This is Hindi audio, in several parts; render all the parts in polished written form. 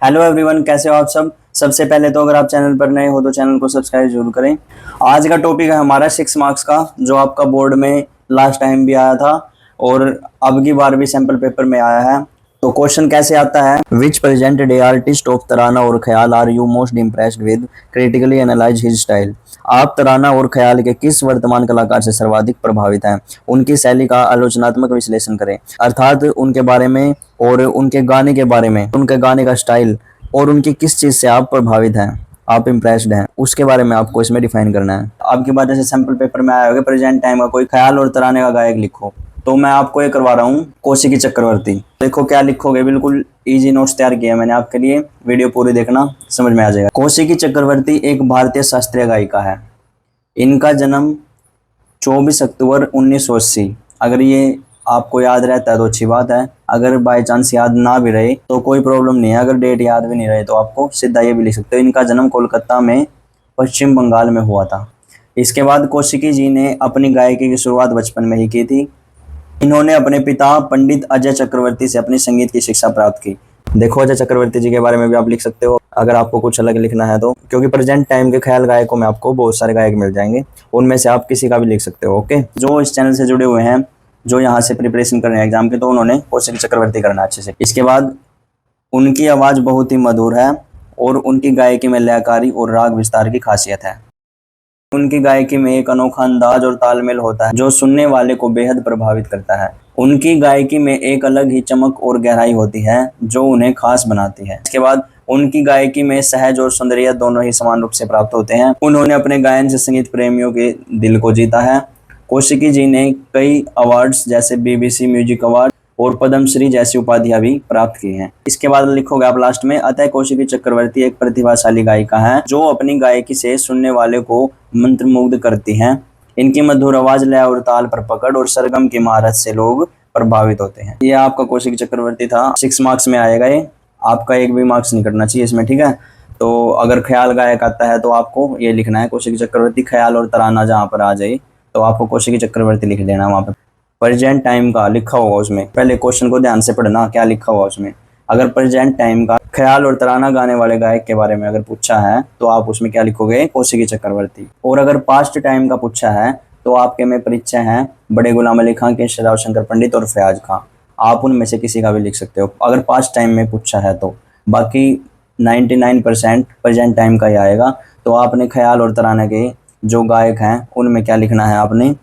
हेलो एवरीवन, कैसे हो आप सब। सबसे पहले तो अगर आप चैनल पर नए हो तो चैनल को सब्सक्राइब जरूर करें। आज का टॉपिक है हमारा 6 मार्क्स का, जो आपका बोर्ड में लास्ट टाइम भी आया था और अब की बार भी सैंपल पेपर में आया है। तो क्वेश्चन कैसे आता है, which present day artist of tarana और khayal are you most impressed with, critically analyse his style. आप तराना और ख्याल के किस वर्तमान कलाकार से सर्वाधिक प्रभावित हैं, उनकी शैली का आलोचनात्मक विश्लेषण करें। अर्थात उनके बारे में और उनके गाने के बारे में, उनके गाने का स्टाइल और उनकी किस चीज से आप प्रभावित हैं, आप इम्प्रेस्ड हैं, उसके बारे में आपको इसमें डिफाइन करना है। आपकी बात जैसे सैंपल पेपर में आया होगा, प्रेजेंट टाइम का कोई ख्याल और तराने का गायक लिखो, तो मैं आपको ये करवा रहा हूँ कौशिकी चक्रवर्ती। देखो क्या लिखोगे, बिल्कुल इजी नोट्स तैयार किया मैंने आपके लिए, वीडियो पूरी देखना, समझ में आ जाएगा। कौशिकी चक्रवर्ती एक भारतीय शास्त्रीय गायिका है। इनका जन्म 24 अक्टूबर 1980। अगर ये आपको याद रहता है तो अच्छी बात है, अगर बाय चांस याद ना भी रहे तो कोई प्रॉब्लम नहीं है। अगर डेट याद भी नहीं रहे तो आपको सीधा ये भी लिख सकते हो, इनका जन्म कोलकाता में पश्चिम बंगाल में हुआ था। इसके बाद कौशिकी जी ने अपनी गायकी की शुरुआत बचपन में ही की थी। इन्होंने अपने पिता पंडित अजय चक्रवर्ती से अपनी संगीत की शिक्षा प्राप्त की। देखो अजय चक्रवर्ती जी के बारे में भी आप लिख सकते हो अगर आपको कुछ अलग लिखना है तो, क्योंकि प्रेजेंट टाइम के ख्याल गायकों में आपको बहुत सारे गायक मिल जाएंगे, उनमें से आप किसी का भी लिख सकते हो। ओके, जो इस चैनल से जुड़े हुए हैं, जो यहाँ से प्रिपरेशन कर रहे हैं एग्जाम के, तो उन्होंने कौशिकी चक्रवर्ती करना अच्छे से। इसके बाद उनकी आवाज़ बहुत ही मधुर है और उनकी गायकी में लयकारी और राग विस्तार की खासियत है। उनकी गायकी में एक अनोखा अंदाज और तालमेल होता है जो सुनने वाले को बेहद प्रभावित करता है। उनकी गायकी में एक अलग ही चमक और गहराई होती है जो उन्हें खास बनाती है। इसके बाद उनकी गायकी में सहज और सौंदर्य दोनों ही समान रूप से प्राप्त होते हैं। उन्होंने अपने गायन से संगीत प्रेमियों के दिल को जीता है। कौशिकी जी ने कई अवार्ड्स जैसे BBC म्यूजिक अवार्ड और पद्मश्री जैसी उपाधियां भी प्राप्त की हैं। इसके बाद लिखोगे आप लास्ट में, अतः कौशिकी चक्रवर्ती एक प्रतिभाशाली गायिका है जो अपनी गायकी से सुनने वाले को मंत्रमुग्ध करती हैं। इनकी मधुर आवाज, लय और ताल पर पकड़ और सरगम की महारत से लोग प्रभावित होते हैं। ये आपका कौशिकी चक्रवर्ती था, 6 मार्क्स में आएगा ये, आपका एक भी मार्क्स नहीं कटना चाहिए इसमें, ठीक है। तो अगर ख्याल गायक आता है तो आपको ये लिखना है कौशिकी चक्रवर्ती, ख्याल और तराना जहाँ पर आ जाए तो आपको कौशिकी चक्रवर्ती लिख देना वहाँ पर। प्रेजेंट टाइम का लिखा होगा उसमें, पहले क्वेश्चन को ध्यान से पढ़ना क्या लिखा हुआ उसमें। अगर प्रेजेंट टाइम का ख्याल और तराना गाने वाले गायक के बारे में अगर पूछा है तो आप उसमें क्या लिखोगे, कौशिकी चक्रवर्ती। और अगर पास्ट टाइम का पूछा है तो आपके में परीक्षा है बड़े गुलाम अली खां, केशव राव शंकर पंडित और फयाज खां, आप उनमें से किसी का भी लिख सकते हो अगर पास्ट टाइम में पूछा है तो। बाकी 99% प्रेजेंट टाइम का ही आएगा। तो आपने ख्याल और तराना के जो गायक हैं उनमें क्या लिखना है, आपने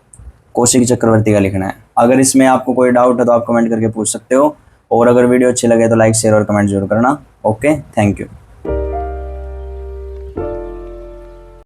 कौशिकी चक्रवर्ती का लिखना है। अगर इसमें आपको कोई डाउट है तो आप कमेंट करके पूछ सकते हो, और अगर वीडियो अच्छी लगे तो लाइक, शेयर और कमेंट जरूर करना। Okay, thank you.